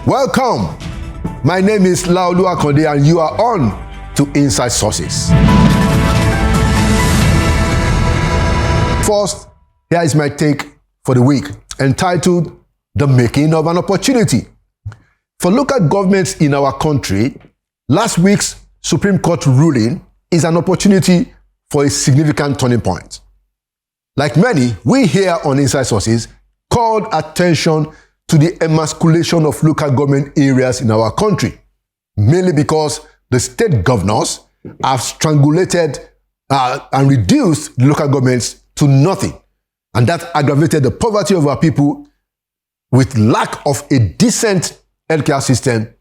Welcome. My name is Laolu Akonde and you are on to Inside Sources. First, here is my take for the week, entitled The Making of an Opportunity. For local governments in our country, last week's Supreme Court ruling is an opportunity for a significant turning point. Like many, we here on Inside Sources called attention to the emasculation of local government areas in our country, mainly because the state governors have strangulated and reduced the local governments to nothing. And that aggravated the poverty of our people with lack of a decent healthcare system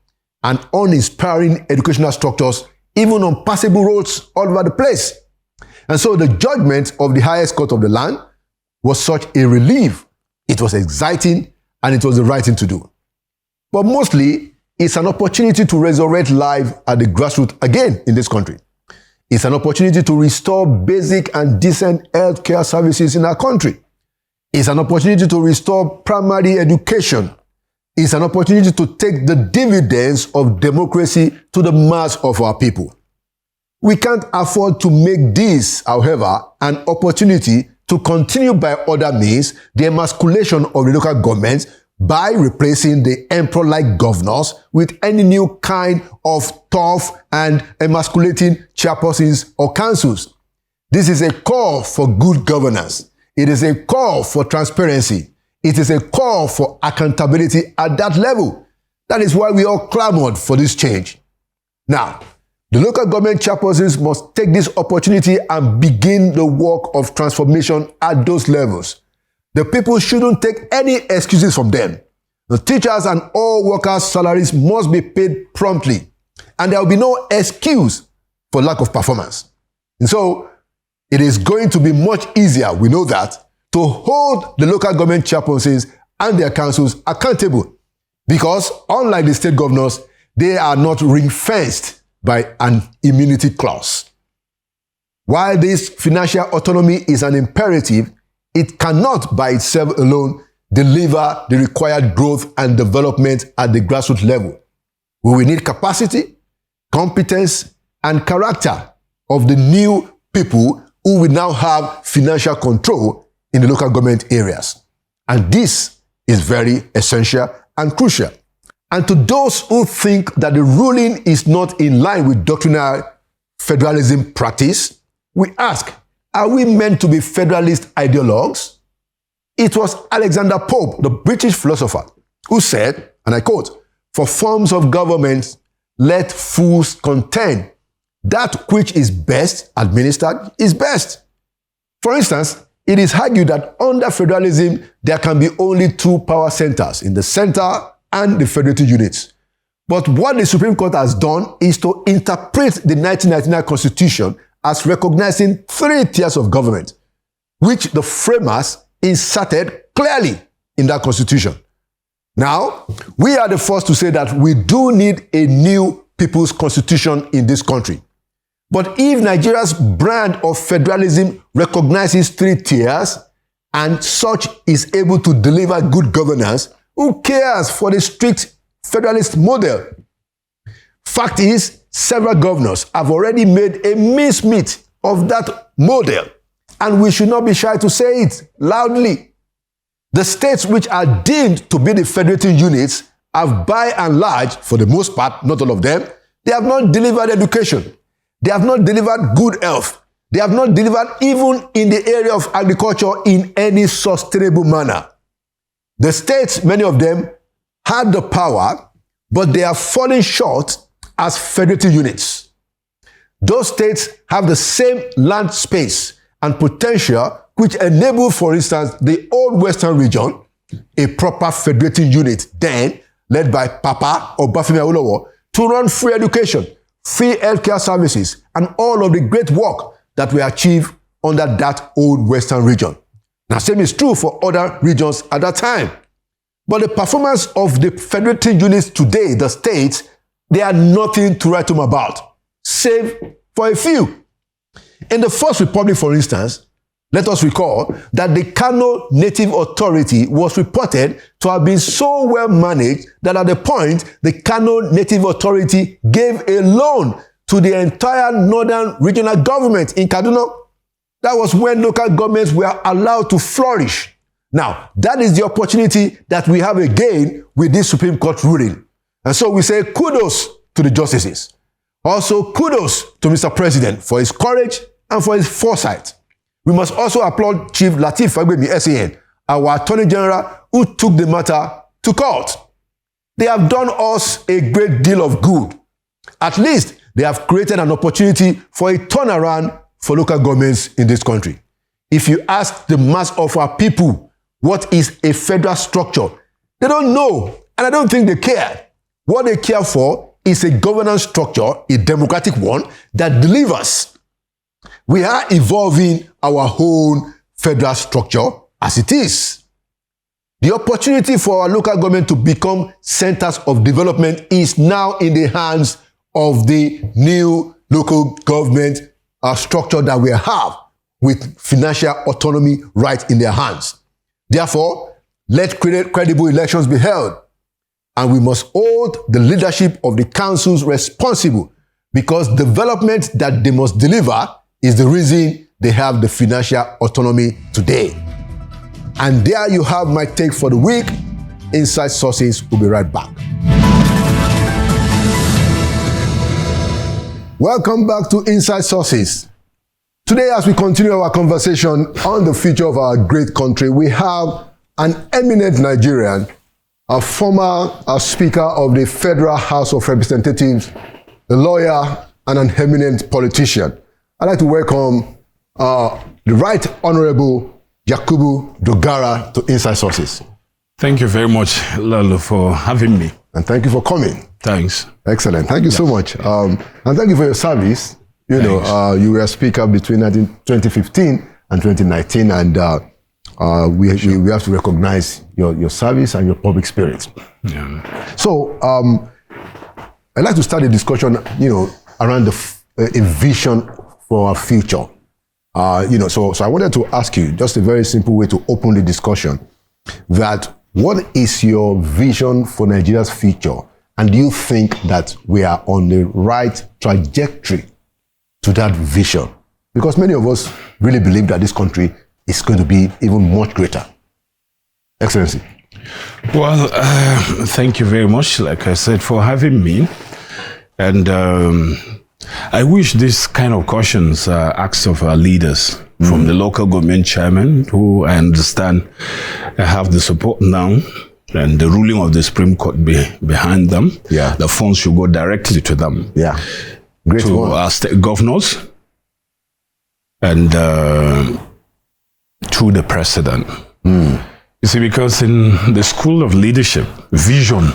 and uninspiring educational structures, even on passable roads all over the place. And so the judgment of the highest court of the land was such a relief. It was exciting and it was the right thing to do. But mostly, it's an opportunity to resurrect life at the grassroots again in this country. It's an opportunity to restore basic and decent healthcare services in our country. It's an opportunity to restore primary education. It's an opportunity to take the dividends of democracy to the mass of our people. We can't afford to make this, however, an opportunity to continue by other means the emasculation of the local governments by replacing the emperor-like governors with any new kind of tough and emasculating chairpersons or councils. This is a call for good governance. It is a call for transparency. It is a call for accountability at that level. That is why we all clamored for this change. Now, the local government chairpersons must take this opportunity and begin the work of transformation at those levels. The people shouldn't take any excuses from them. The teachers and all workers' salaries must be paid promptly, and there will be no excuse for lack of performance. And so, it is going to be much easier, we know that, to hold the local government chairpersons and their councils accountable, because unlike the state governors, they are not ring-fenced by an immunity clause. While this financial autonomy is an imperative, it cannot by itself alone deliver the required growth and development at the grassroots level. We will need capacity, competence, and character of the new people who will now have financial control in the local government areas. And this is very essential and crucial. And to those who think that the ruling is not in line with doctrinal federalism practice, we ask, are we meant to be federalist ideologues? It was Alexander Pope, the British philosopher, who said, and I quote, "For forms of government, let fools contend. That which is best administered is best." For instance, it is argued that under federalism, there can be only two power centers, in the center and the federative units. But what the Supreme Court has done is to interpret the 1999 Constitution as recognizing three tiers of government, which the framers inserted clearly in that Constitution. Now, we are the first to say that we do need a new people's constitution in this country. But if Nigeria's brand of federalism recognizes three tiers and such is able to deliver good governance, who cares for the strict federalist model? Fact is, several governors have already made a mincemeat of that model, and we should not be shy to say it loudly. The states which are deemed to be the federating units have, by and large, for the most part, not all of them, they have not delivered education. They have not delivered good health. They have not delivered even in the area of agriculture in any sustainable manner. The states, many of them, had the power, but they are falling short as federative units. Those states have the same land space and potential which enable, for instance, the old Western region, a proper federating unit then led by Papa or Bafemi Awolowo, to run free education, free healthcare services, and all of the great work that we achieved under that old Western region. Now, same is true for other regions at that time. But the performance of the federating units today, the states, they are nothing to write home about, save for a few. In the First Republic, for instance, Let us recall that the Kano Native Authority was reported to have been so well managed that at the point, the Kano Native Authority gave a loan to the entire northern regional government in Kaduna. That was when local governments were allowed to flourish. Now, that is the opportunity that we have again with this Supreme Court ruling. And so we say kudos to the justices. Also, kudos to Mr. President for his courage and for his foresight. We must also applaud Chief Lateef Fagbemi, SAN, our Attorney General, who took the matter to court. They have done us a great deal of good. At least they have created an opportunity for a turnaround for local governments in this country. If you ask the mass of our people what is a federal structure, they don't know, and I don't think they care. What they care for is a governance structure, a democratic one, that delivers. We are evolving our own federal structure as it is. The opportunity for our local government to become centers of development is now in the hands of the new local government structure that we have, with financial autonomy right in their hands. Therefore, let credible elections be held, and we must hold the leadership of the councils responsible, because development that they must deliver is the reason they have the financial autonomy today. And there you have my take for the week. Inside Sources will be right back. Welcome back to Inside Sources. Today, as we continue our conversation on the future of our great country, we have an eminent Nigerian, a former Speaker of the Federal House of Representatives, a lawyer, and an eminent politician. I'd like to welcome the Right Honorable Yakubu Dogara to Inside Sources. Thank you very much, Lalo, for having me. And thank you for coming. Thanks. Excellent. Thank you so much. And thank you for your service. You know, you were Speaker between 2015 and 2019, and we have to recognize your service and your public spirit. Yeah. So I'd like to start a discussion, around a vision for our future. So I wanted to ask you just a very simple way to open the discussion, that what is your vision for Nigeria's future? And do you think that we are on the right trajectory to that vision? Because many of us really believe that this country is going to be even much greater. Excellency. Well, thank you very much, like I said, for having me. And I wish this kind of questions are asked of our leaders, from the local government chairman, who I understand have the support now, and the ruling of the Supreme Court behind them. Yeah. The funds should go directly to them. Yeah. Great to one. Our state governors and to the president. You see, because in the school of leadership, vision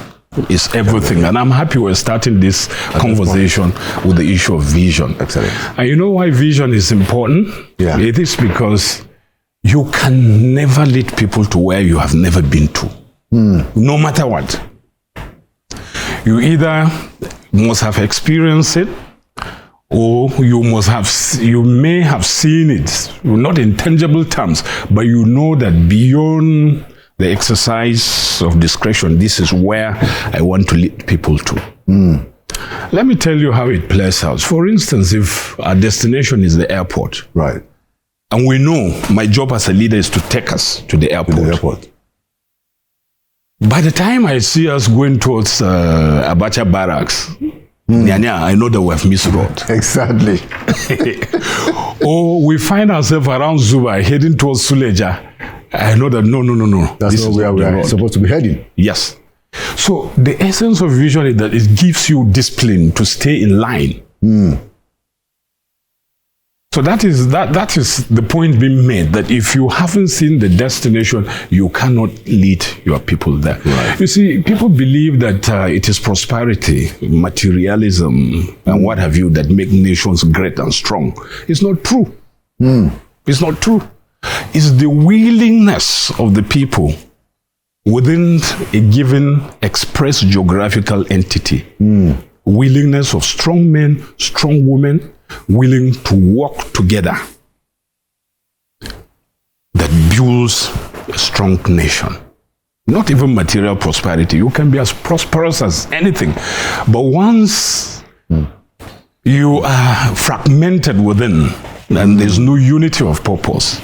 is everything. And I'm happy we're starting this conversation with the issue of vision. Excellent. And you know why vision is important? Yeah. It is because you can never lead people to where you have never been to. No matter what. You either must have experienced it, or you may have seen it, not in tangible terms, but you know that beyond the exercise of discretion, this is where I want to lead people to. Let me tell you how it plays out. For instance, if our destination is the airport, Right. and we know my job as a leader is to take us to the airport. By the time I see us going towards Abacha Barracks, I know that we have missed road. Exactly. Or we find ourselves around Zuba heading towards Suleja. I know that no. That's not where we are supposed to be heading. Yes. So the essence of vision is that it gives you discipline to stay in line. So that is the point being made, that if you haven't seen the destination, you cannot lead your people there. Right. You see, people believe that it is prosperity, materialism, and what have you that make nations great and strong. It's not true. It's not true. It's the willingness of the people within a given express geographical entity. Willingness of strong men, strong women, willing to work together. that builds a strong nation. Not even material prosperity. You can be as prosperous as anything. But once you are fragmented within, and there's no unity of purpose,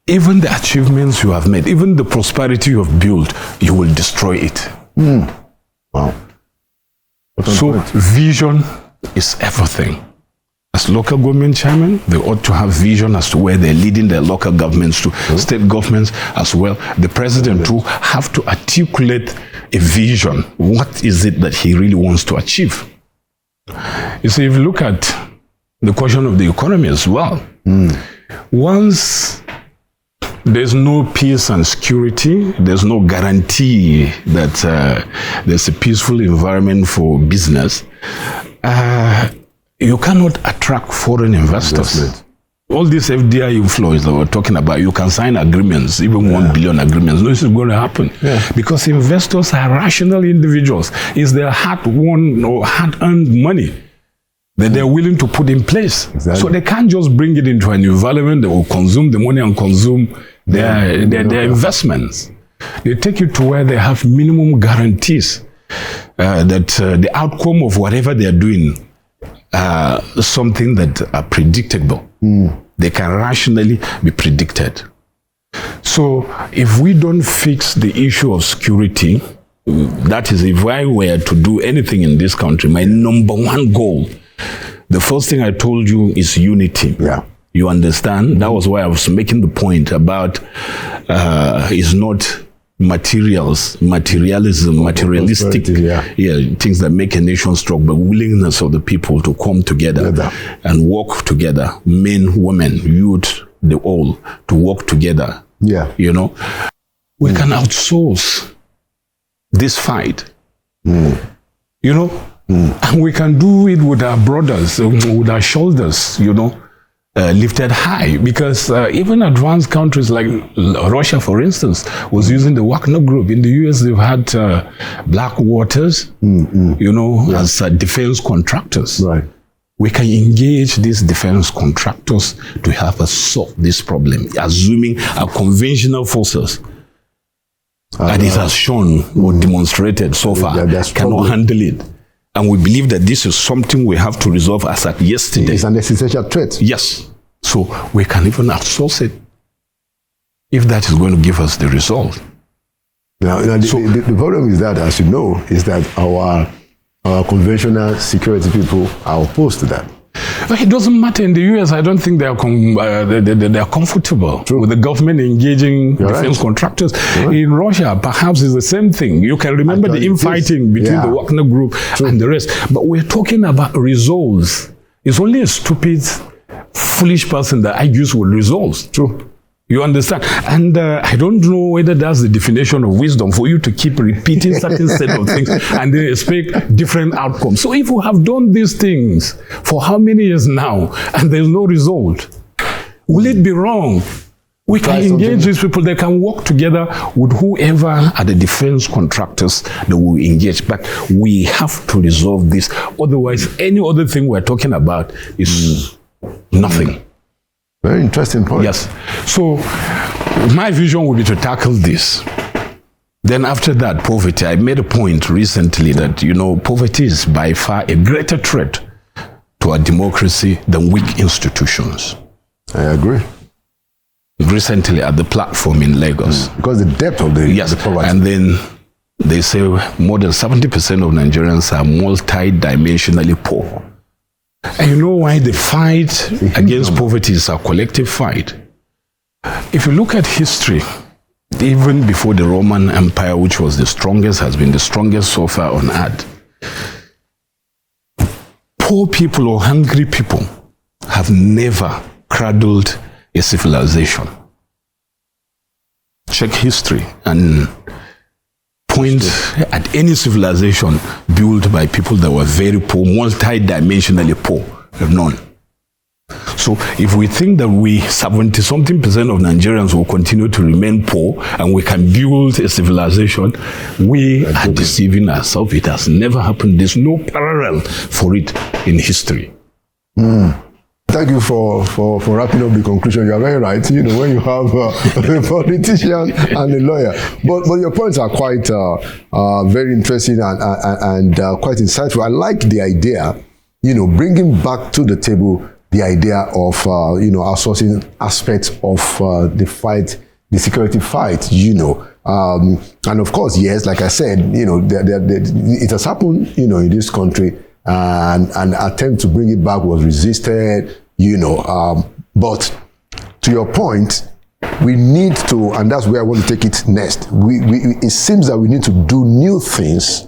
even the achievements you have made, even the prosperity you have built, you will destroy it. Wow. So vision is everything. As local government chairman, they ought to have vision as to where they're leading their local governments to. State governments as well. The president too have to articulate a vision. What is it that he really wants to achieve? You see, if you look at the question of the economy as well, once there's no peace and security, there's no guarantee that there's a peaceful environment for business, you cannot attract foreign investors. All these FDI inflows that we're talking about, you can sign agreements, even 1 billion agreements. No, this is going to happen. Because investors are rational individuals. It's their hard-won or hard-earned money that they're willing to put in place. So they can't just bring it into an environment that will consume the money and consume their investments. They take you to where they have minimum guarantees that the outcome of whatever they're doing something that are predictable. They can rationally be predicted. So if we don't fix the issue of security, that is, if I were to do anything in this country, my number one goal, the first thing I told you is unity. You understand? That was why I was making the point about it's not materialism, materialistic things that make a nation strong, but willingness of the people to come together and work together, men, women, youth, the all, to work together. You know, we can outsource this fight. You know, and we can do it with our brothers, with our shoulders, you know, lifted high, because even advanced countries like Russia, for instance, was using the Wagner Group. In the US, they've had Black Waters, you know, as defense contractors. We can engage these defense contractors to help us solve this problem, assuming our conventional forces, and it has shown or demonstrated so far, cannot handle it. And we believe that this is something we have to resolve as at yesterday. It's an existential threat. Yes. So we can even outsource it if that is going to give us the result. Now the problem is that, as you know, is that our conventional security people are opposed to that. But it doesn't matter. In the US, I don't think they are comfortable with the government engaging defense contractors. In Russia, perhaps it's the same thing. You can remember the infighting between the Wagner Group and the rest. But we're talking about results. It's only a stupid, foolish person that argues with results. You understand? And I don't know whether that's the definition of wisdom, for you to keep repeating certain set of things and they expect different outcomes. So if we have done these things for how many years now and there's no result, will it be wrong? We can engage these people. They can work together with whoever are the defense contractors that will engage. But we have to resolve this. Otherwise, any other thing we're talking about is nothing. Very interesting point. Yes. So my vision would be to tackle this. Then after that, poverty. I made a point recently that, you know, poverty is by far a greater threat to our democracy than weak institutions. I agree. Recently at the platform in Lagos. Because the depth of the poverty. And then they say more than 70% of Nigerians are multi-dimensionally poor. And you know why the fight against poverty is a collective fight? If you look at history, even before the Roman Empire, which was the strongest, has been the strongest so far on earth, poor people or hungry people have never cradled a civilization. Check history and point at any civilization built by people that were very poor, multi-dimensionally poor. None. So if we think that 70-something% of Nigerians will continue to remain poor and we can build a civilization, we are deceiving ourselves. It has never happened. There's no parallel for it in history. Thank you for wrapping up the conclusion. You are very right. You know, when you have a politician and a lawyer, but your points are quite very interesting and quite insightful. I like the idea, you know, bringing back to the table the idea of you know, outsourcing aspects of the security fight. You know, and of course, yes, like I said, you know, it has happened, you know, in this country. And an attempt to bring it back was resisted, you know. But to your point, we need to, and that's where I want to take it next. It seems that we need to do new things,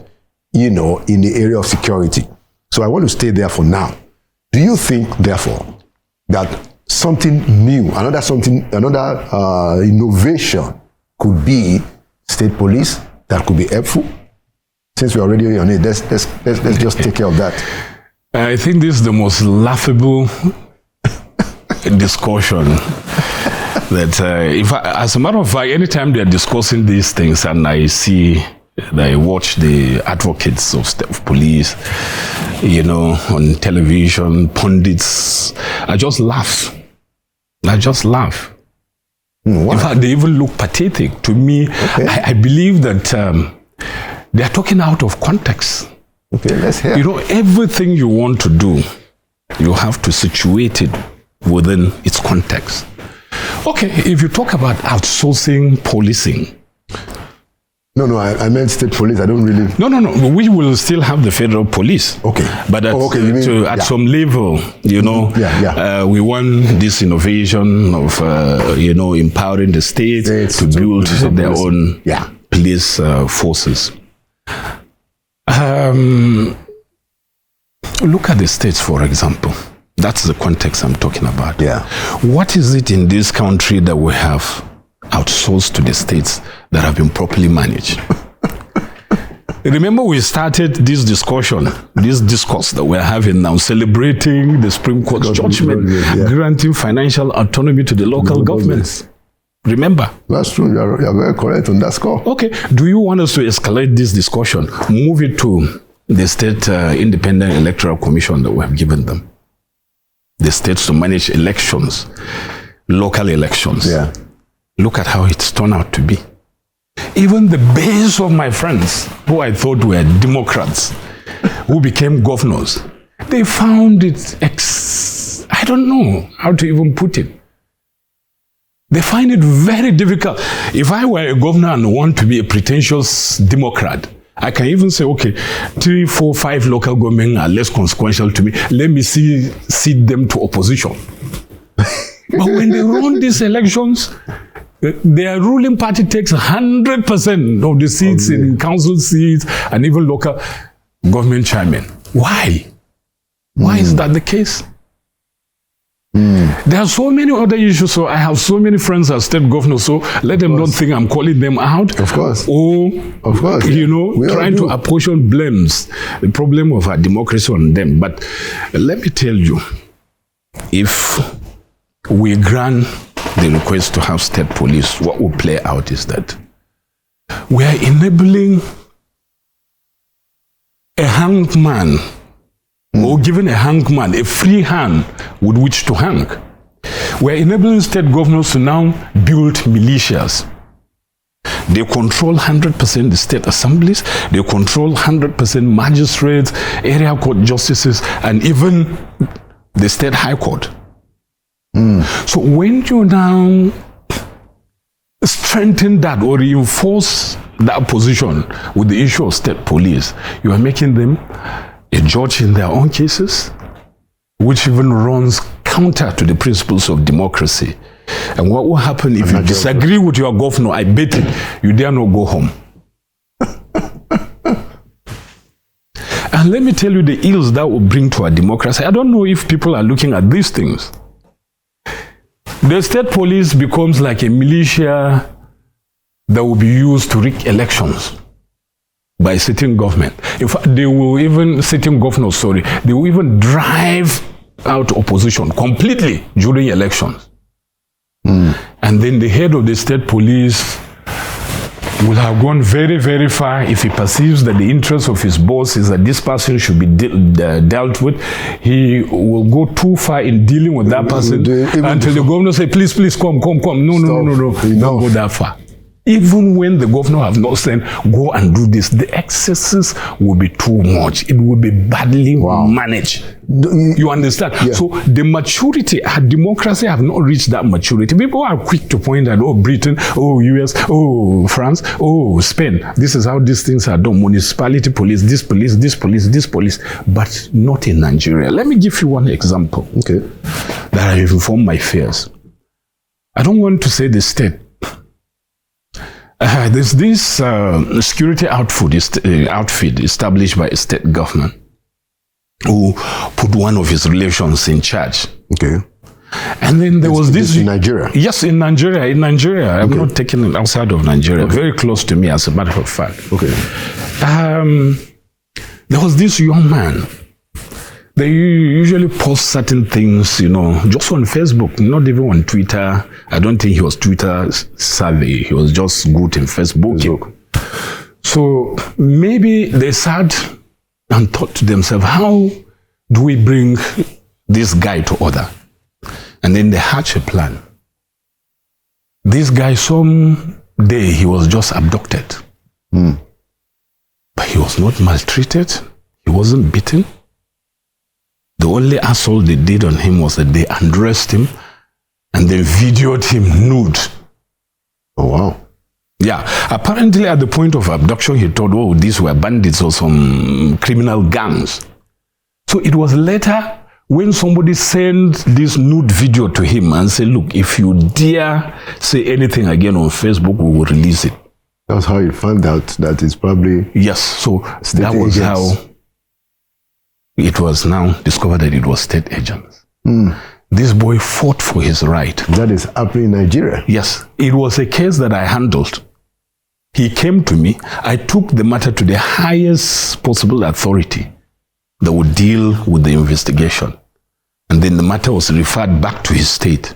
you know, in the area of security. So I want to stay there for now. Do you think, therefore, that something new, another innovation could be state police that could be helpful? Since we're already on it, let's just take care of that. I think this is the most laughable discussion that, as a matter of fact, anytime they're discussing these things and I watch the advocates of police, you know, on television, pundits, I just laugh. In fact, they even look pathetic to me. Okay. I believe that they are talking out of context. Okay, let's hear. You know, everything you want to do, you have to situate it within its context. Okay, if you talk about outsourcing policing. No, I meant state police. I don't really. No. We will still have the federal police. Okay. But at some level, you know, we want this innovation of, you know, empowering the states to build their own police forces. Look at the states, for example. That's the context I'm talking about. Yeah. What is it in this country that we have outsourced to the states that have been properly managed? Remember, we started this discourse that we're having now, celebrating the Supreme Court's judgment, granting financial autonomy to the local governments. Remember? That's true. You're very correct on that score. Okay. Do you want us to escalate this discussion? Move it to the State Independent Electoral Commission that we have given them. The states to manage elections, local elections. Yeah. Look at how it's turned out to be. Even the base of my friends, who I thought were Democrats, who became governors, they found it, I don't know how to even put it. They find it very difficult. If I were a governor and want to be a pretentious Democrat, I can even say, okay, 3, 4, 5 local government are less consequential to me. Let me cede them to opposition. But when they run these elections, their ruling party takes 100% of the seats in council seats and even local government chairmen. Why? Why is that the case? There are so many other issues. So I have so many friends as state governors. So let them not think I'm calling them out. Of course. Or, you know, trying to apportion blames, the problem of our democracy on them. But let me tell you, if we grant the request to have state police, what will play out is that we are enabling a hanged man or giving a hanged man a free hand with which to hang. We're enabling state governors to now build militias. They control 100% the state assemblies, they control 100% magistrates, area court justices, and even the state high court. So when you now strengthen that or reinforce that position with the issue of state police, you are making them a judge in their own cases, which even runs counter to the principles of democracy. And what will happen if you disagree with your governor? I bet you dare not go home. And let me tell you the ills that will bring to our democracy. I don't know if people are looking at these things. The state police becomes like a militia that will be used to rig elections by sitting government. In fact, they will even drive out opposition completely during elections. And then the head of the state police will have gone very, very far if he perceives that the interest of his boss is that this person should be dealt with. He will go too far in dealing with that person until the governor say, please, come. No. Don't go that far. Even when the governor have not said, go and do this, the excesses will be too much. It will be badly managed. You understand? Yeah. So the maturity, our democracy have not reached that maturity. People are quick to point at, oh, Britain, oh, US, oh, France, oh, Spain. This is how these things are done. Municipality police, this police, but not in Nigeria. Let me give you one example that have informed my fears. I don't want to say the state. There's this security outfit established by a state government who put one of his relations in charge. Okay. And then there was this... in Nigeria? Yes, in Nigeria. I'm not taking it outside of Nigeria. Very close to me, as a matter of fact. Okay. There was this young man. They usually post certain things, just on Facebook, not even on Twitter. I don't think he was Twitter savvy. He was just good in Facebook. So maybe they sat and thought to themselves, how do we bring this guy to order? And then they hatched a plan. This guy, some day, he was just abducted. But he was not maltreated. He wasn't beaten. The only assault they did on him was that they undressed him and then videoed him nude. Oh, wow. Yeah. Apparently, at the point of abduction, he thought, oh, these were bandits or some criminal gangs. So it was later when somebody sent this nude video to him and said, look, if you dare say anything again on Facebook, we will release it. That's how you found out that it's probably... Yes. So that was how... It was now discovered that it was state agents. This boy fought for his right. That is happening in Nigeria? Yes. It was a case that I handled. He came to me. I took the matter to the highest possible authority that would deal with the investigation. And then the matter was referred back to his state.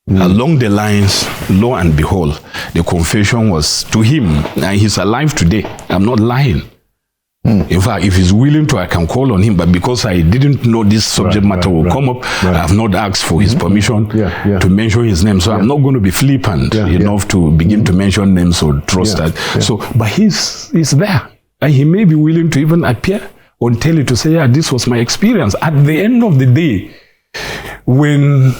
Along the lines, lo and behold, the confession was to him. And he's alive today. I'm not lying. In fact, if he's willing to, I can call on him. But because I didn't know this subject matter will come up, I have not asked for his permission to mention his name. So I'm not going to be flippant enough to begin to mention names or trust that. So, but he's there. And he may be willing to even appear or tell you to say, yeah, this was my experience. At the end of the day, when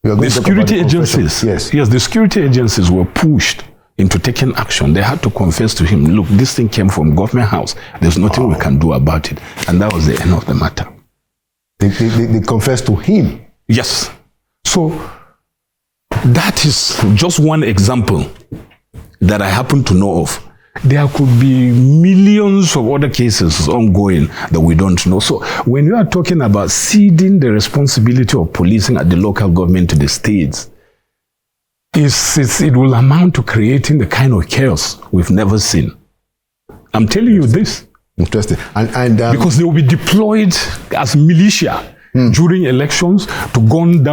the security agencies, the security agencies were pushed into taking action, they had to confess to him, look, this thing came from government house. There's nothing we can do about it. And that was the end of the matter. They confessed to him? Yes. So that is just one example that I happen to know of. There could be millions of other cases ongoing that we don't know. So when you are talking about ceding the responsibility of policing at the local government to the states, it will amount to creating the kind of chaos we've never seen. I'm telling you this. Interesting. And because they will be deployed as militia during elections to hunt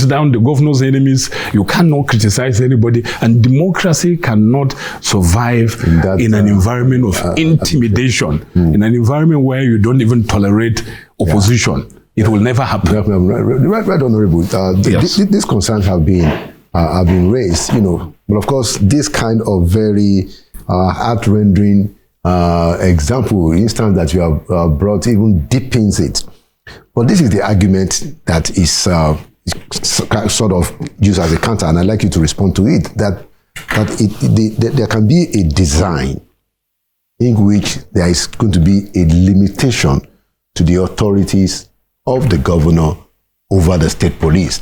down the governor's enemies. You cannot criticize anybody. And democracy cannot survive in an environment of intimidation, in an environment where you don't even tolerate opposition. It will never happen. Right, Honorable. These concerns have been raised, but of course, this kind of very heart-rendering instance that you have brought even deepens it. But this is the argument that is sort of used as a counter, and I'd like you to respond to it, that there can be a design in which there is going to be a limitation to the authorities of the governor over the state police.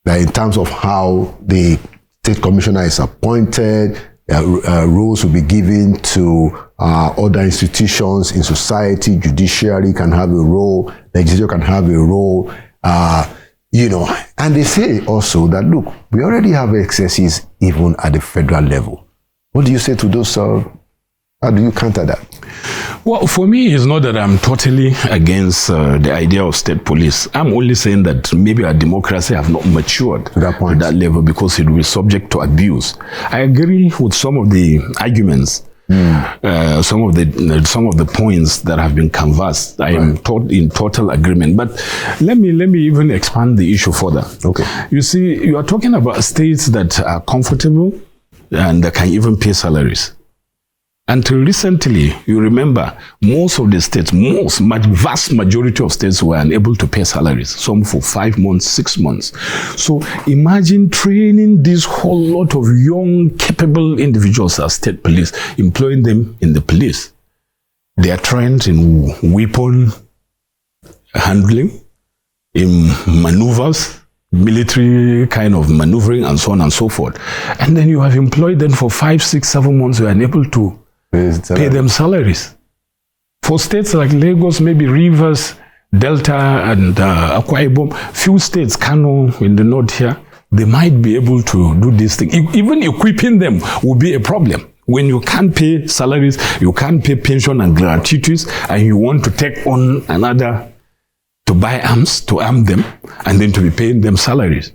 That in terms of how the state commissioner is appointed, roles will be given to other institutions in society. Judiciary can have a role, legislature can have a role, and they say also that, look, we already have excesses even at the federal level. What do you say to those? How do you counter that? Well, for me, it's not that I'm totally against the idea of state police. I'm only saying that maybe our democracy have not matured to that point, to that level, because it will be subject to abuse. I agree with some of the arguments, some of the points that have been canvassed. I am in total agreement. But let me even expand the issue further. Okay. You see, you are talking about states that are comfortable and that can even pay salaries. Until recently, you remember, most of the states, vast majority of states were unable to pay salaries, some for 5 months, 6 months. So imagine training this whole lot of young, capable individuals as state police, employing them in the police. They are trained in weapon handling, in maneuvers, military kind of maneuvering, and so on and so forth. And then you have employed them for 5, 6, 7 months, you are unable to pay them salaries. For states like Lagos, maybe Rivers, Delta, and Akwa Ibom, few states, Kano in the north here, they might be able to do this thing. Even equipping them will be a problem. When you can't pay salaries, you can't pay pension and gratuities, and you want to take on another to buy arms, to arm them, and then to be paying them salaries.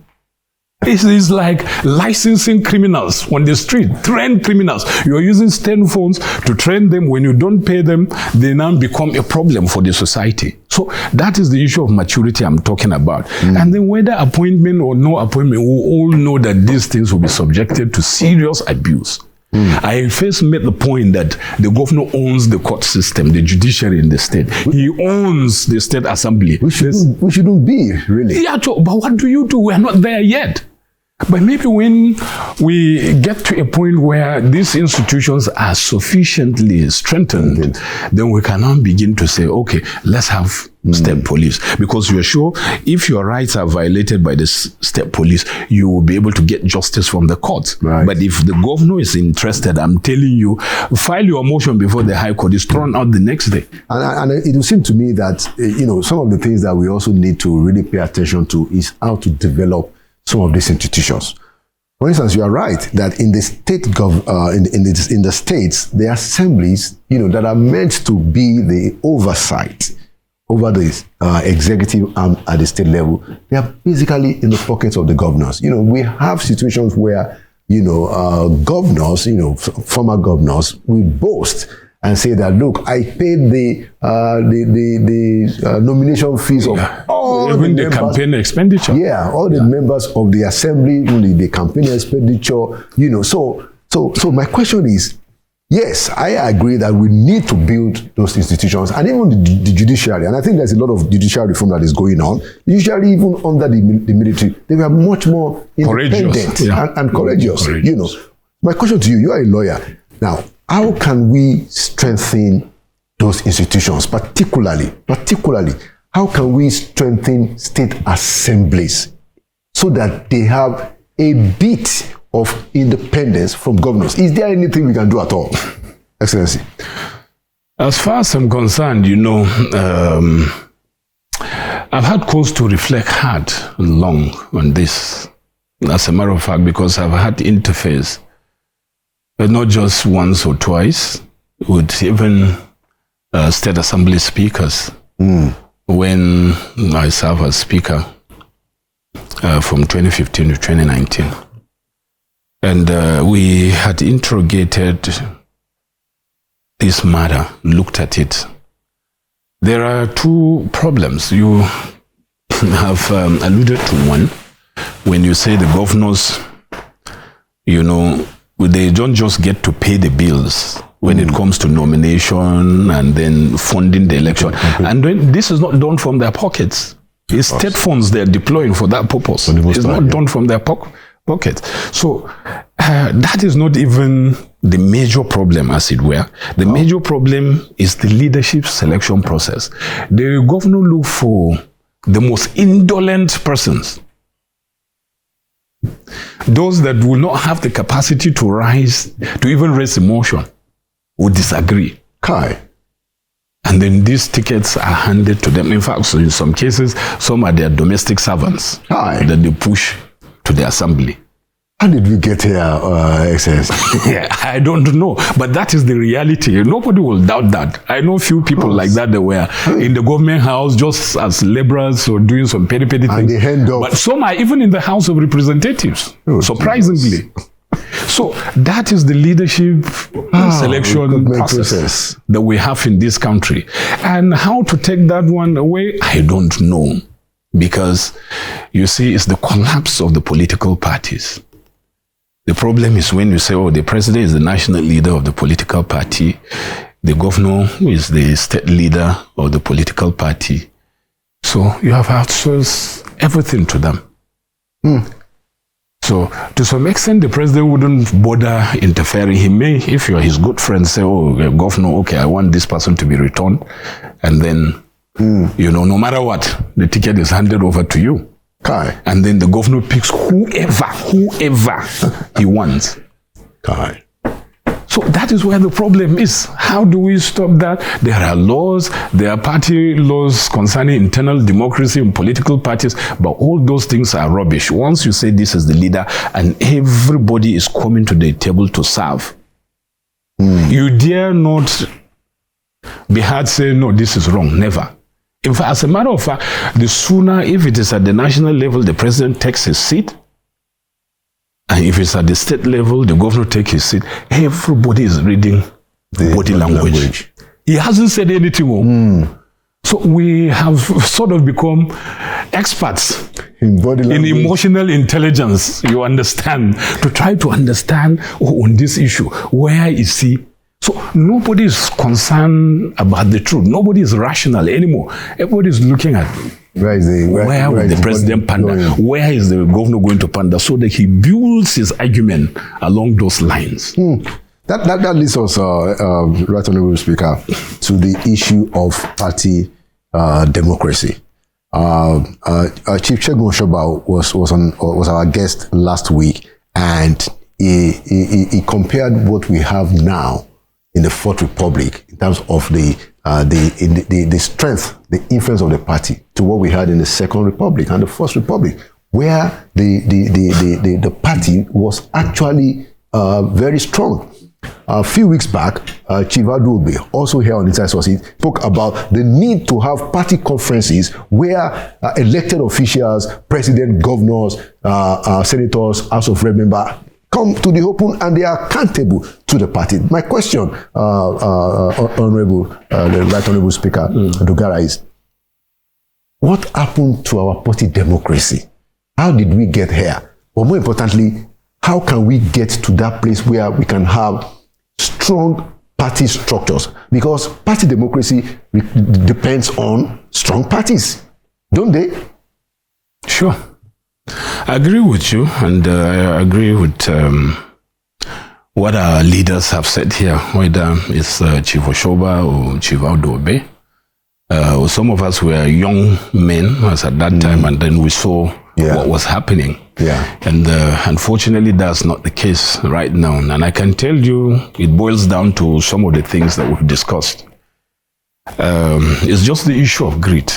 It is like licensing criminals on the street, trained criminals. You're using state phones to train them. When you don't pay them, they now become a problem for the society. So that is the issue of maturity I'm talking about. And then whether appointment or no appointment, we all know that these things will be subjected to serious abuse. I first made the point that the governor owns the court system, the judiciary in the state. He owns the state assembly. We shouldn't be, really. Yeah, but what do you do? We're not there yet. But maybe when we get to a point where these institutions are sufficiently strengthened, then we can now begin to say, okay, let's have state police. Because you're sure if your rights are violated by the state police, you will be able to get justice from the courts. Right. But if the governor is interested, I'm telling you, file your motion before the High Court is thrown out the next day. And it will seem to me that, some of the things that we also need to really pay attention to is how to develop some of these institutions. For instance, you are right that in the state in the states, the assemblies, that are meant to be the oversight over the executive arm at the state level, they are basically in the pockets of the governors. We have situations where governors, former governors, will boast and say that, look, I paid the nomination fees of all even the members, campaign expenditure. Yeah, all the members of the assembly, the campaign expenditure. So my question is, yes, I agree that we need to build those institutions, and even the judiciary. And I think there's a lot of judicial reform that is going on. The judiciary, even under the military, they were much more independent and courageous. My question to you: you are a lawyer now. How can we strengthen those institutions, particularly, how can we strengthen state assemblies so that they have a bit of independence from governors? Is there anything we can do at all, Excellency? As far as I'm concerned, I've had cause to reflect hard and long on this, as a matter of fact, because I've had interface, but not just once or twice, with even state assembly speakers. When I served as speaker from 2015 to 2019. And we had interrogated this matter, looked at it. There are two problems. You have alluded to one, when you say the governors, they don't just get to pay the bills when it comes to nomination and then funding the election. And this is not done from their pockets. It's state funds they're deploying for that purpose. It's not done from their pockets. So that is not even the major problem, as it were. The major problem is the leadership selection process. The governor look for the most indolent persons. Those that will not have the capacity to even raise emotion, would disagree. And then these tickets are handed to them. In fact, so in some cases, some are their domestic servants that they push to the assembly. How did we get here, XS? I don't know, but that is the reality. Nobody will doubt that. I know few people like that that were in the government house just as laborers or doing some petty things. And they hand up. But some are even in the House of Representatives, surprisingly. So that is the leadership selection process that we have in this country. And how to take that one away, I don't know. Because, you see, it's the collapse of the political parties. The problem is when you say, oh, the president is the national leader of the political party, the governor is the state leader of the political party. So you have outsourced everything to them. So to some extent, the president wouldn't bother interfering. He may, if you're his good friend, say, oh, governor, okay, I want this person to be returned. And then, you know, no matter what, the ticket is handed over to you. Kai. And then the governor picks whoever he wants. Kai. So that is where the problem is. How do we stop that? There are laws, there are party laws concerning internal democracy and political parties, but all those things are rubbish. Once you say this is the leader and everybody is coming to the table to serve, you dare not be heard saying, no, this is wrong. Never. In fact, as a matter of fact, the sooner, if it is at the national level, the president takes his seat, and if it's at the state level, the governor takes his seat, everybody is reading the body language. He hasn't said anything more. So we have sort of become experts in body language, in emotional intelligence, you understand, to try to understand, on this issue, where is he? So nobody is concerned about the truth. Nobody is rational anymore. Everybody is looking at where will the president pander? Where is the governor going to pander? So that he builds his argument along those lines. That leads us, Right Honorable Speaker, to the issue of party democracy. Chief Segun Oshoba was our guest last week, and he compared what we have now in the Fourth Republic in terms of the strength, the influence of the party to what we had in the Second Republic and the First Republic, where the party was actually very strong. A few weeks back, Chief Aduobe, also here on Inside Source, spoke about the need to have party conferences where elected officials, president, governors, senators, House of Rep members come to the open and they are accountable to the party. My question, the Right Honorable Speaker Dogara, is what happened to our party democracy? How did we get here? But more importantly, how can we get to that place where we can have strong party structures? Because party democracy depends on strong parties, don't they? Sure. I agree with you, and I agree with what our leaders have said here, whether it's Chief Oshoba or Chief Aduobe. Some of us were young men as at that time, and then we saw what was happening. And unfortunately, that's not the case right now. And I can tell you, it boils down to some of the things that we've discussed. It's just the issue of greed.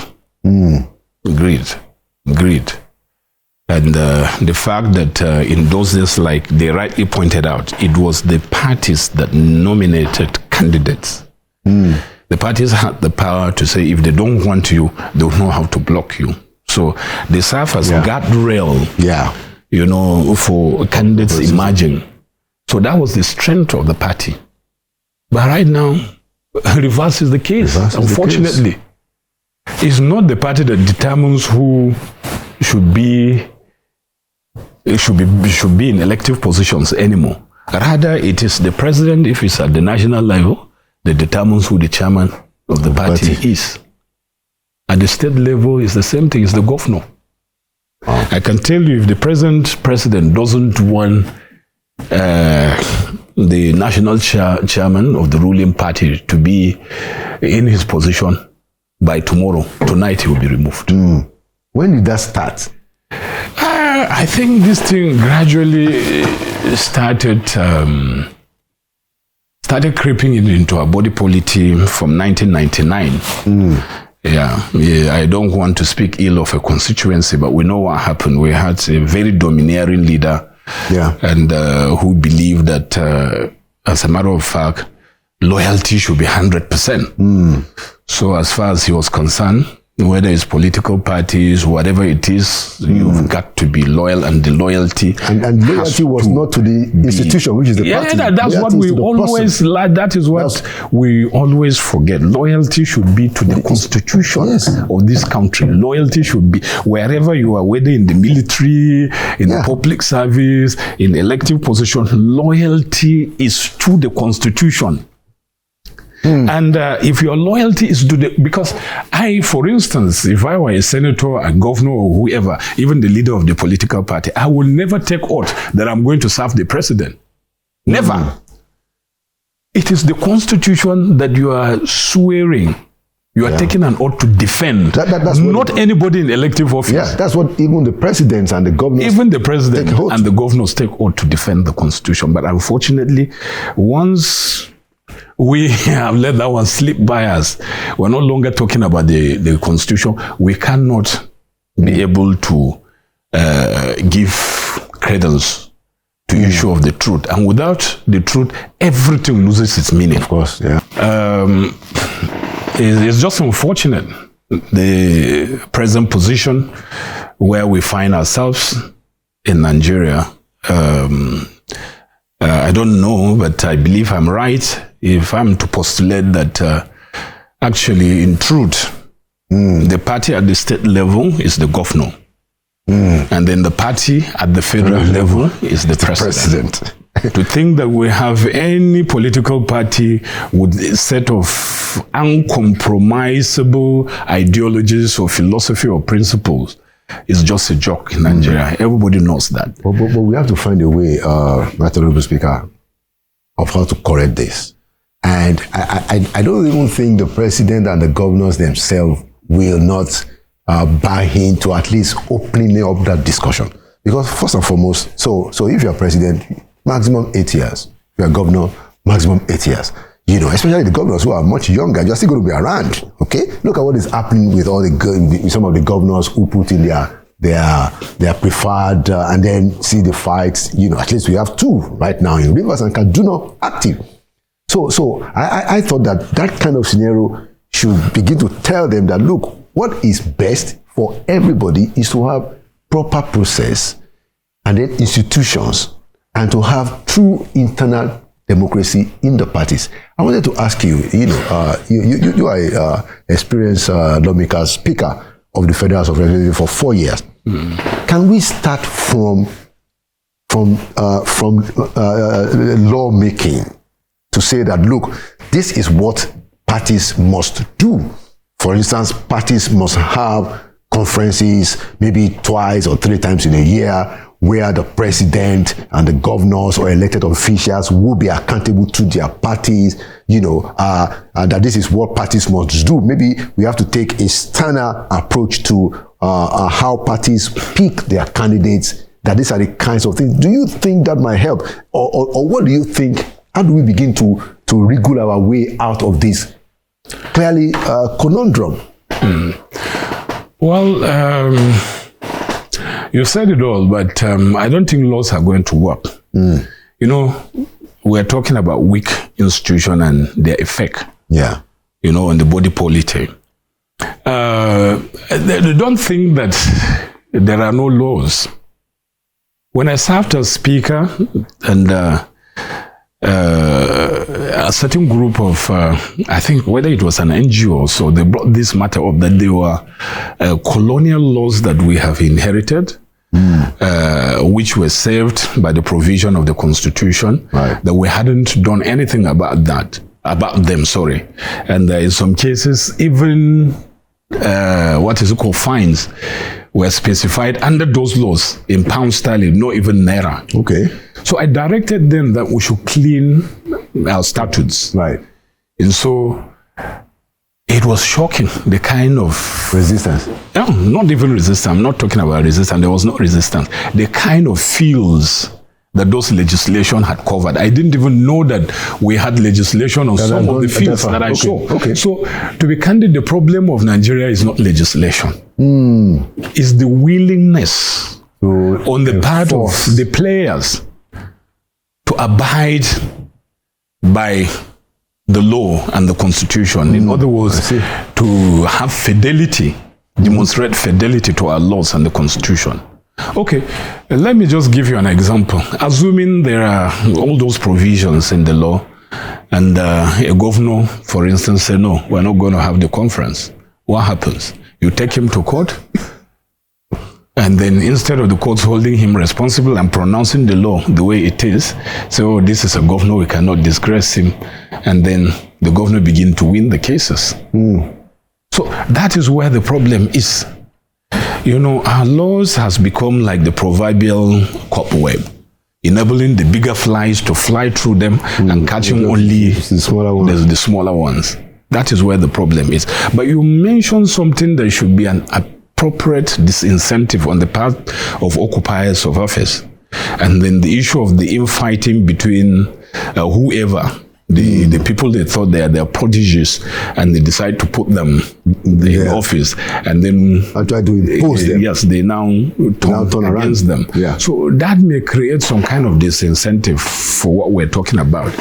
Greed. And the fact that in those days, like they rightly pointed out, it was the parties that nominated candidates. The parties had the power to say, if they don't want you, they'll know how to block you. So they serve as guardrail, you know, for candidates emerging. So that was the strength of the party. But right now, reverse is the case, unfortunately. It's not the party that determines who should be in elective positions anymore. Rather, it is the president, if it's at the national level, that determines who the chairman of the party is. At the state level, it's the same thing, it's the governor. I can tell you, if the president doesn't want the national chairman of the ruling party to be in his position by tonight he will be removed. When did that start? I think this thing gradually started creeping into our body politic from 1999. I don't want to speak ill of a constituency, but we know what happened. We had a very domineering leader and who believe that, as a matter of fact, loyalty should be 100%. So as far as he was concerned, whether it's political parties, whatever it is, you've got to be loyal, and the loyalty and loyalty was not to the institution, which is the party. That's what we always like. That is what we always forget. Loyalty should be to the constitution of this country. Loyalty should be wherever you are, whether in the military, in the public service, in elective position. Loyalty is to the constitution. And if your loyalty is to the, because for instance, if I were a senator, a governor, or whoever, even the leader of the political party, I will never take oath that I'm going to serve the president. Never. It is the constitution that you are swearing. You are taking an oath to defend. That's not anybody in elective office. Yeah, that's what even the presidents and the governors. Even the president and the governors take oath to defend the constitution. But unfortunately, once we have let that one slip by us, we're no longer talking about the constitution. We cannot be able to give credence to the issue of the truth. And without the truth, everything loses its meaning. Of course, it's just unfortunate, the present position where we find ourselves in Nigeria. I don't know, but I believe I'm right if I'm to postulate that actually, in truth, the party at the state level is the governor. And then the party at the federal level is the president. To think that we have any political party with a set of uncompromisable ideologies or philosophy or principles is just a joke in Nigeria. Everybody knows that. But we have to find a way, Mr. Honorable Speaker, of how to correct this. And I don't even think the president and the governors themselves will not buy into at least opening up that discussion. Because first and foremost, so if you're president, maximum 8 years. If you're governor, maximum 8 years. You know, especially the governors who are much younger, you're still going to be around. Okay, look at what is happening with some of the governors who put in their preferred, and then see the fights. You know, at least we have 2 right now in Rivers and Kaduna active. So I thought that kind of scenario should begin to tell them that, look, what is best for everybody is to have proper process and then institutions, and to have true internal democracy in the parties. I wanted to ask you, you are an experienced lawmaker, speaker of the Federal House of Representatives for 4 years. Can we start from lawmaking to say that, look, this is what parties must do? For instance, parties must have conferences maybe 2 or 3 times in a year, where the president and the governors or elected officials will be accountable to their parties, and that this is what parties must do. Maybe we have to take a standard approach to how parties pick their candidates, that these are the kinds of things. Do you think that might help? Or what do you think? How do we begin to wriggle our way out of this clearly conundrum? Well, you said it all, but I don't think laws are going to work. We're talking about weak institution and their effect. On the body politic. They don't think that there are no laws. When I served as speaker, and a certain group of, I think whether it was an NGO or so, they brought this matter up, that there were colonial laws that we have inherited, which were saved by the provision of the Constitution, that we hadn't done anything about them. And in some cases, even fines were specified under those laws in pound sterling, not even naira. Okay. So I directed them that we should clean our statutes. And so it was shocking, the kind of resistance. No, not even resistance. I'm not talking about resistance. There was no resistance. The kind of fields that those legislation had covered. I didn't even know that we had legislation on some of the fields that I saw. Okay. So, to be candid, the problem of Nigeria is not legislation. It's the willingness on the part of the players to abide by the law and the constitution. In other words, to have fidelity, demonstrate fidelity to our laws and the constitution. Okay, let me just give you an example. Assuming there are all those provisions in the law, and a governor, for instance, say, no, we're not going to have the conference. What happens? You take him to court, and then instead of the courts holding him responsible and pronouncing the law the way it is, so this is a governor, we cannot disgrace him, and then the governor begin to win the cases. So that is where the problem is. You know, our laws has become like the proverbial cobweb, enabling the bigger flies to fly through them and catching only the smaller ones. That is where the problem is. But you mentioned something that should be an appropriate disincentive on the part of occupiers of office. And then the issue of the infighting between whoever, the people they thought they are their prodigies, and they decide to put them in office, and then I try to impose them. Yes, they now turn against them. So that may create some kind of disincentive for what we're talking about.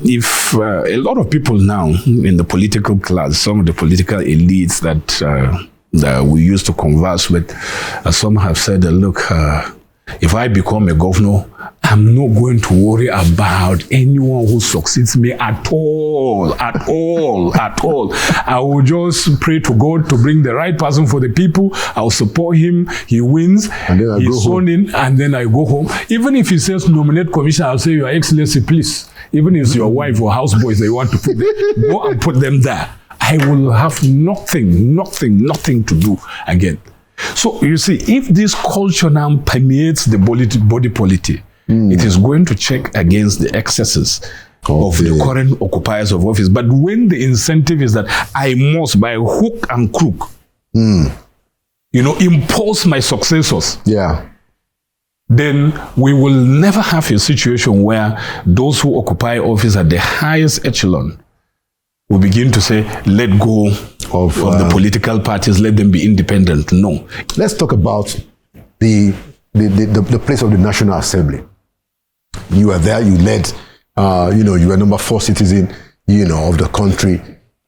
If a lot of people now in the political class, some of the political elites that we used to converse with, some have said, look, if I become a governor, I'm not going to worry about anyone who succeeds me at all. I will just pray to God to bring the right person for the people. I'll support him. He wins. He's sworn in, and then I go home. Even if he says nominate commissioner, I'll say, Your Excellency, please. Even if it's your wife or houseboys that you want to put there, go and put them there. I will have nothing to do again. So you see, if this culture now permeates the body politic, it is going to check against the excesses of the current occupiers of office. But when the incentive is that I must, by hook and crook, impose my successors, then we will never have a situation where those who occupy office at the highest echelon will begin to say, let go of the political parties, let them be independent. No. Let's talk about the place of the National Assembly. You were there, you led, you were number 4 citizen, of the country.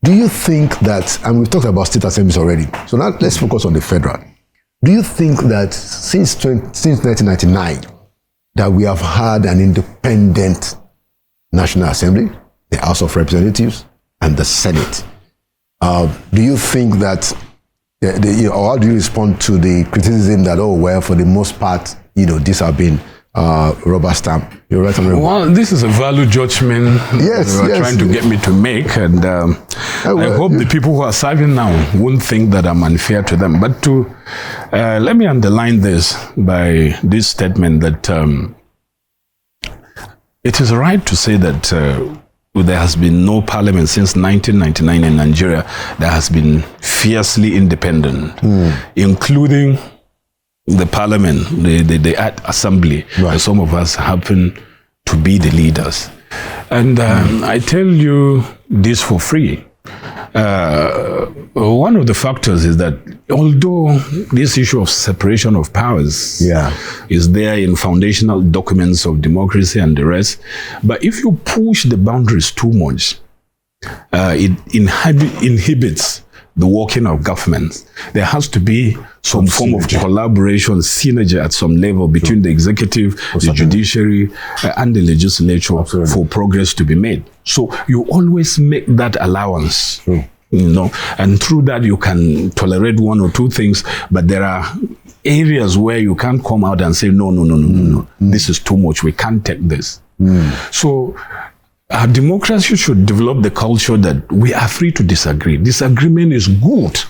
Do you think that, and we've talked about state assemblies already, so now let's focus on the federal. Do you think that since 1999, that we have had an independent National Assembly, the House of Representatives, and the Senate? Do you think that, or how do you respond to the criticism that, for the most part, these have been rubber stamp? You're right. Well, this is a value judgment you're trying to get me to make, and I hope the people who are serving now won't think that I'm unfair to them. But let me underline this by this statement that it is right to say that there has been no parliament since 1999 in Nigeria that has been fiercely independent, including the parliament, the assembly. Some of us happen to be the leaders. And I tell you this for free. One of the factors is that although this issue of separation of powers is there in foundational documents of democracy and the rest, but if you push the boundaries too much, it inhibits the working of government. There has to be some form of collaboration, synergy at some level between the executive, the judiciary, and the legislature for progress to be made. So you always make that allowance, and through that you can tolerate one or two things, but there are areas where you can't come out and say, no, this is too much, we can't take this. So our democracy should develop the culture that we are free to disagree. Disagreement is good.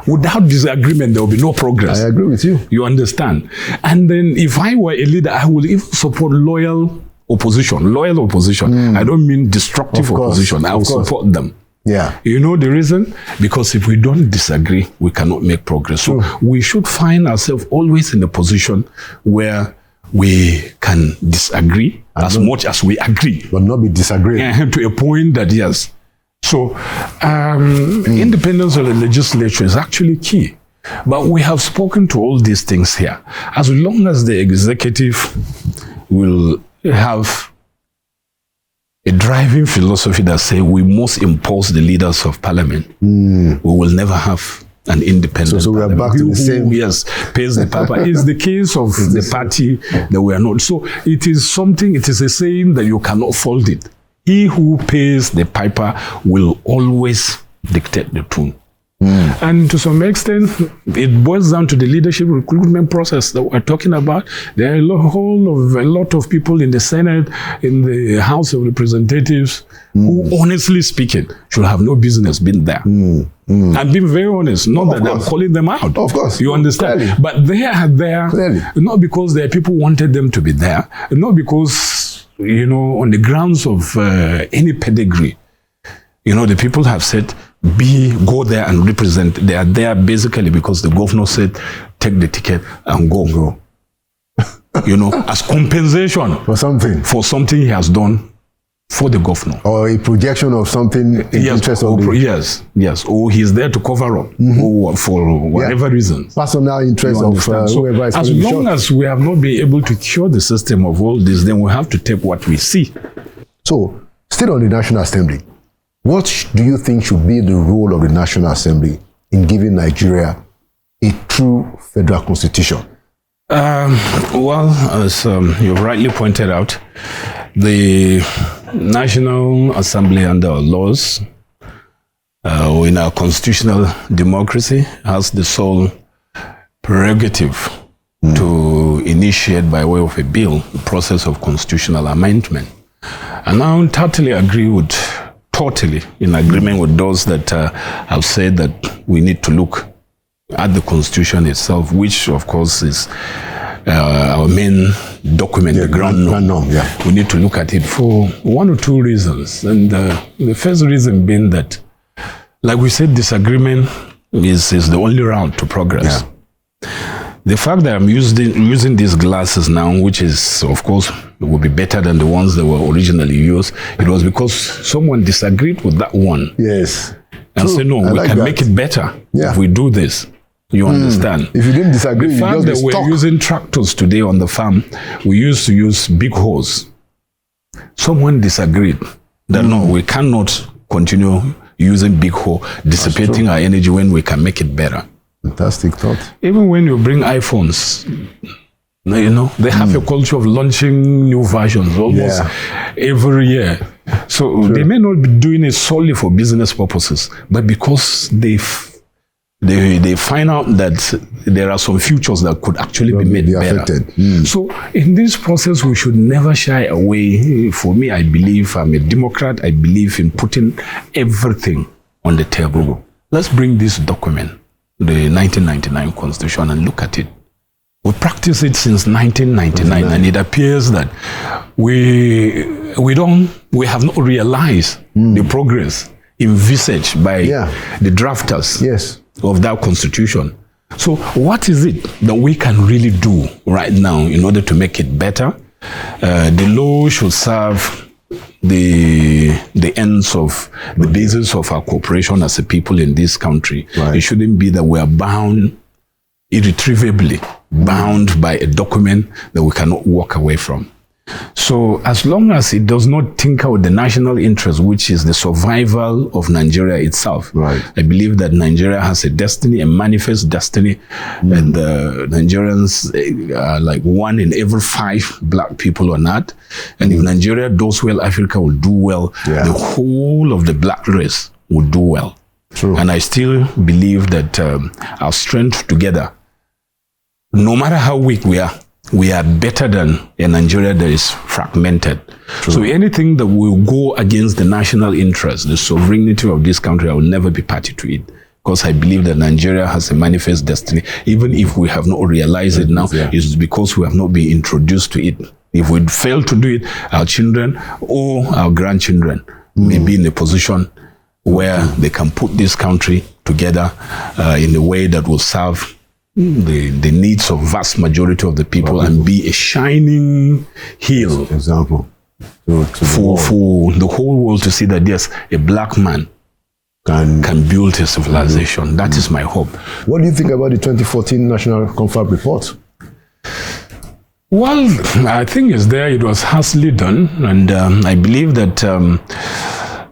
Without disagreement, there will be no progress. I agree with you. You understand? And then if I were a leader, I would even support loyal opposition. I don't mean destructive opposition. I will support them. Yeah. You know the reason? Because if we don't disagree, we cannot make progress. So we should find ourselves always in a position where we can disagree as much as we agree. But not be disagreeing. To a point that, yes. So independence of the legislature is actually key. But we have spoken to all these things here. As long as the executive will have a driving philosophy that says we must impose the leaders of parliament, we will never have an independent so we are back to the same. Yes, pays the piper. It's the case of the party that we are not. So it is something, it is a saying that you cannot fault it. He who pays the piper will always dictate the tune. And to some extent, it boils down to the leadership recruitment process that we're talking about. There are a lot of people in the Senate, in the House of Representatives, who, honestly speaking, should have no business being there. I'm being very honest, not that I'm calling them out. Of course. You understand? Clearly. But they are there, Clearly. not because there are people who wanted them to be there, not because, on the grounds of any pedigree. The people have said, go there and represent. They are there basically because the governor said, take the ticket and go. As compensation For something he has done for the governor. Or a projection of something in interest of the... Yes. Or he's there to cover up or for whatever reason. Personal interest of whoever is as long as we have not been able to cure the system of all this, then we have to take what we see. So, still on the National Assembly, what do you think should be the role of the National Assembly in giving Nigeria a true federal constitution? Well, as you've rightly pointed out, the National Assembly under our laws, in our constitutional democracy, has the sole prerogative to initiate by way of a bill the process of constitutional amendment. And I totally in agreement with those that have said that we need to look at the Constitution itself, which of course is our main document, the ground norm. We need to look at it for one or two reasons. And the first reason being that, like we said, disagreement is the only route to progress. The fact that I'm using these glasses now, which is, of course, will be better than the ones that were originally used, it was because someone disagreed with that one. Yes. And said, no, we can make it better if we do this. You understand? If you didn't disagree, the fact that we're using tractors today on the farm, we used to use big hoes. Someone disagreed that no, we cannot continue using big hoe, dissipating our energy when we can make it better. Fantastic thought. Even when you bring iPhones, they have a culture of launching new versions almost every year. So they may not be doing it solely for business purposes, but because they find out that there are some features that could actually be made better. So in this process, we should never shy away. For me, I believe, I'm a Democrat, I believe in putting everything on the table. Let's bring this document, the 1999 Constitution, and look at it. We practiced it since 1999, and it appears that we have not realized the progress envisaged by the drafters of that Constitution. So what is it that we can really do right now in order to make it better? The law should serve the ends of the basis of our cooperation as a people in this country. It shouldn't be that we are bound irretrievably, bound by a document that we cannot walk away from. So as long as it does not tinker with the national interest, which is the survival of Nigeria itself, I believe that Nigeria has a destiny, a manifest destiny, and Nigerians are like 1 in every 5 black people on earth. And if Nigeria does well, Africa will do well. The whole of the black race will do well. And I still believe that our strength together, no matter how weak we are better than a Nigeria that is fragmented. So anything that will go against the national interest, the sovereignty of this country, I will never be party to it. Because I believe that Nigeria has a manifest destiny. Even if we have not realized it now, it's because we have not been introduced to it. If we fail to do it, our children or our grandchildren may be in a position where they can put this country together in a way that will serve the needs of vast majority of the people and be a shining hill example for the whole world to see that there's a black man can build a civilization. That is my hope. What do you think about the 2014 National Confab report? Well, I think it's there. It was hastily done, and I believe that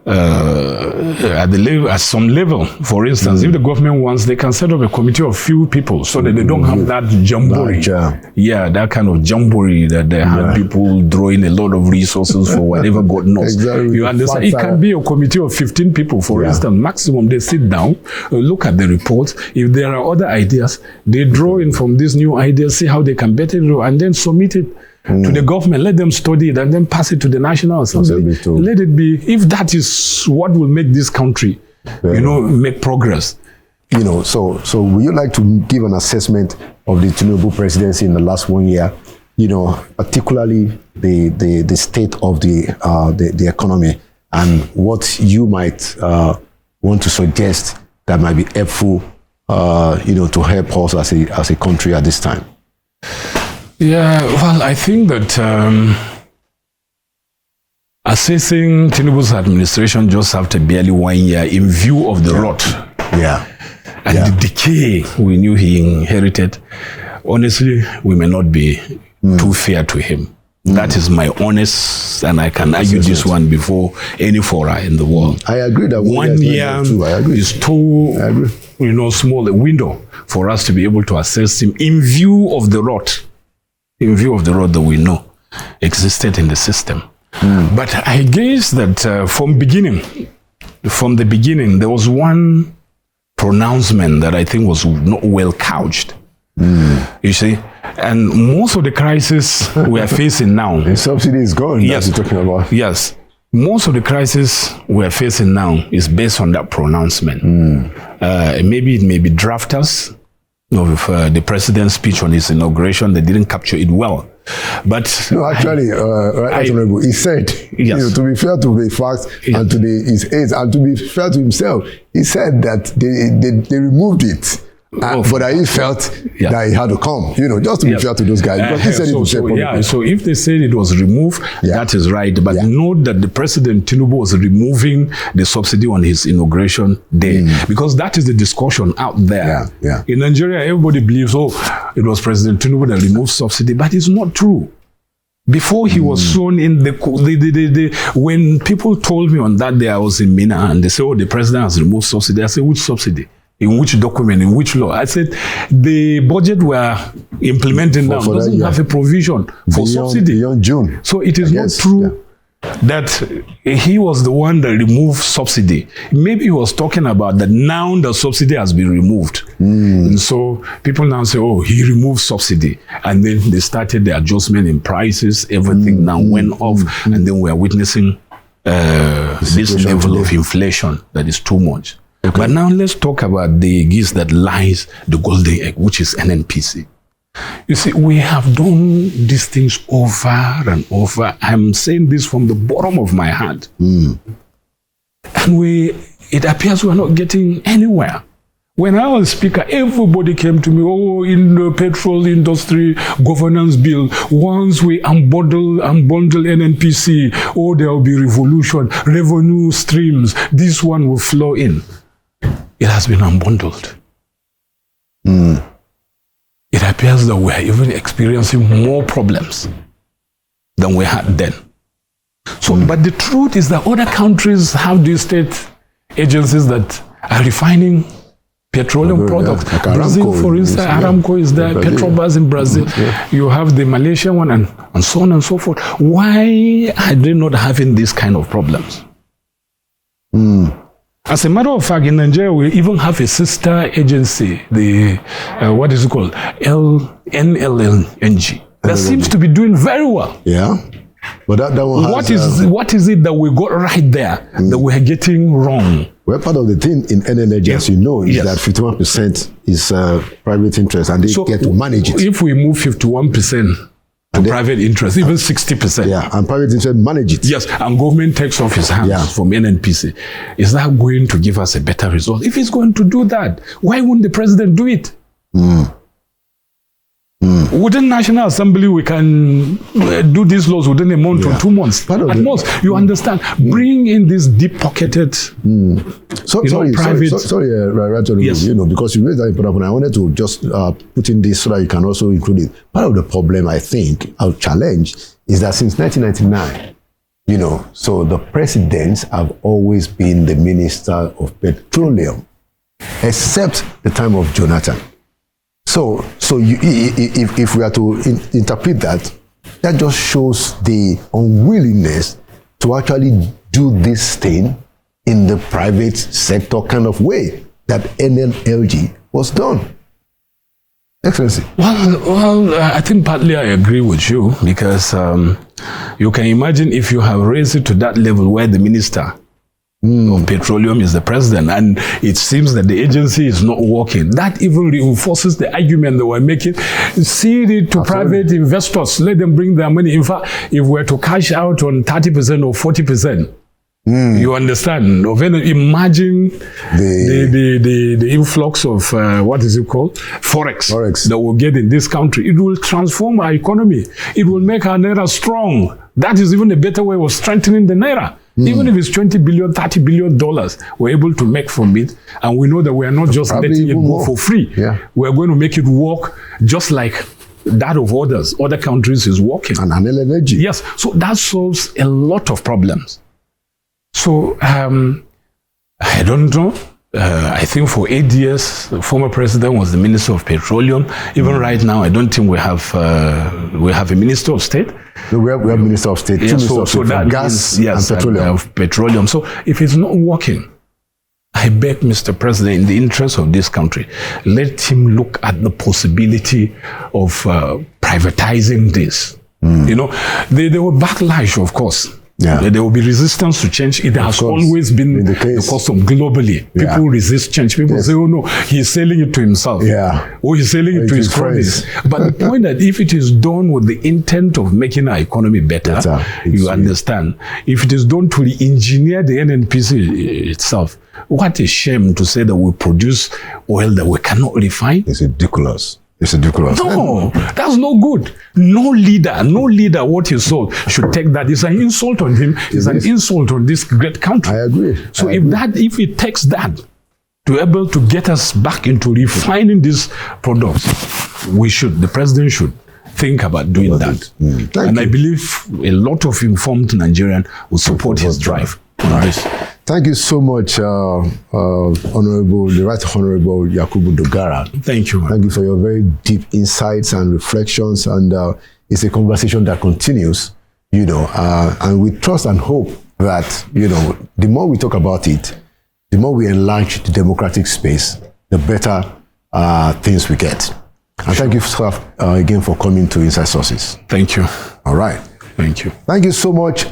at some level, for instance, if the government wants, they can set up a committee of few people so that they don't have that jamboree. Yeah, that kind of jamboree that they have people drawing a lot of resources for whatever God knows. Exactly. You understand? It can be a committee of 15 people, for instance, maximum. They sit down, look at the reports. If there are other ideas, they draw in from these new ideas, see how they can better do, and then submit it to the government. Let them study it and then pass it to the National Assembly. Let it be, if that is what will make this country, make progress. So would you like to give an assessment of the Tinubu presidency in the last 1 year? Particularly the state of the economy, and what you might want to suggest that might be helpful, to help us as a country at this time. Yeah, well, I think that assessing Tinubu's administration just after barely 1 year in view of the rot and the decay we knew he inherited, honestly, we may not be too fair to him. That is my honest, and I can argue this one before any fora in the world. I agree that 1 year is too small a window for us to be able to assess him in view of the rot. In view of the road that we know existed in the system. But I guess that from the beginning, there was one pronouncement that I think was not well couched. You see? And most of the crisis we are facing now... The subsidy is gone, yes, you're talking about. Yes. Most of the crisis we are facing now is based on that pronouncement. Maybe it may be drafters of the president's speech on his inauguration. They didn't capture it well. But no, actually, Honorable, he said, to be fair to the facts and to his aides, and to be fair to himself, he said that they removed it. But he felt that he had to come, just to be fair to those guys. Because he said so if they said it was removed, that is right. But note that the President Tinubu was removing the subsidy on his inauguration day. Because that is the discussion out there. In Nigeria, everybody believes, it was President Tinubu that removed subsidy. But it's not true. Before he was sworn in, when people told me on that day I was in Mina, and they said, the president has removed subsidy, I said, which subsidy? In which document, in which law? I said, the budget we're implementing now doesn't have a provision for subsidy. Beyond June. So it is not true that he was the one that removed subsidy. Maybe he was talking about that now the subsidy has been removed. And so people now say, he removed subsidy. And then they started the adjustment in prices. Everything now went off. And then we are witnessing this level of inflation that is too much. But now let's talk about the geese that lies the golden egg, which is NNPC. You see, we have done these things over and over. I'm saying this from the bottom of my heart. And it appears we're not getting anywhere. When I was speaker, everybody came to me, in the petrol industry governance bill, once we unbundle NNPC, there will be revolution, revenue streams, this one will flow in. It has been unbundled. It appears that we are even experiencing more problems than we had then. So, but the truth is that other countries have these state agencies that are refining petroleum products. Like Brazil, for instance, Aramco is there, Petrobras in Brazil. You have the Malaysian one and so on and so forth. Why are they not having these kind of problems? As a matter of fact, in Nigeria, we even have a sister agency, the, what is it called? NLNG. That seems to be doing very well. Yeah. But that one has, what is it that we got right there that we are getting wrong? Well, part of the thing in NLNG, as you know, is that 51% is private interest, and they get to manage it. If we move 51% to private interest, even 60%. Yeah, and private interest manage it. Yes, and government takes off his hands from NNPC. Is that going to give us a better result? If he's going to do that, why wouldn't the president do it? Within National Assembly, we can do these laws within a month or 2 months. At most, you understand. Bring in these deep-pocketed, Sorry, Raja, Yes. because you raised that important point. I wanted to just put in this so that you can also include it. Part of the problem, I think, our challenge is that since 1999, so the presidents have always been the Minister of Petroleum, except the time of Jonathan. So if we are to interpret that, that just shows the unwillingness to actually do this thing in the private sector kind of way that NNLG was done. Excellency. Well, I think partly I agree with you, because you can imagine if you have raised it to that level where the Minister of Petroleum is the president, and it seems that the agency is not working. That even reinforces the argument that we're making. Cede it to private investors. Let them bring their money. In fact, if we're to cash out on 30% or 40%, you understand? Imagine the influx of, what is it called? Forex that we'll get in this country. It will transform our economy. It will make our Naira strong. That is even a better way of strengthening the Naira. Even if it's $20 billion, $30 billion, we're able to make from it. And we know that we are not just letting it go for free. Yeah. We're going to make it work just like that of other countries is working. And energy. Yes. So that solves a lot of problems. So I don't know. I think for 8 years, the former president was the Minister of Petroleum. Even right now, I don't think we have a Minister of State. No, we have Minister of State. Yeah, so that gas and petroleum. Petroleum. So if it's not working, I beg Mr. President, in the interest of this country, let him look at the possibility of privatizing this. There were backlash, of course. Yeah. There will be resistance to change. It has always been the custom globally. People resist change. People say, oh no, he's selling it to himself. Yeah. Or he's selling it to his cronies. But the point that if it is done with the intent of making our economy better, you understand. If it is done to re-engineer the NNPC itself, what a shame to say that we produce oil that we cannot refine. It's ridiculous. It's ridiculous. No, that's no good. No leader, what he sold, should take that. It's an insult on him. It's an insult on this great country. I agree. So if it takes that to be able to get us back into refining these products, the president should think about doing that. And I believe a lot of informed Nigerians will support his drive on this. Thank you so much, Honorable Yakubu Dogara. Thank you. Thank you for your very deep insights and reflections. And it's a conversation that continues, and we trust and hope that, the more we talk about it, the more we enlarge the democratic space, the better things we get. And thank you, sir, again for coming to Inside Sources. Thank you. All right. Thank you. Thank you so much.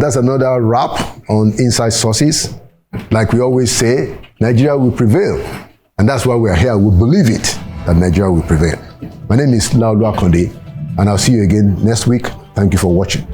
That's another wrap on Inside Sources. Like we always say, Nigeria will prevail. And that's why we're here. We believe it, that Nigeria will prevail. My name is Laolu Akonde, and I'll see you again next week. Thank you for watching.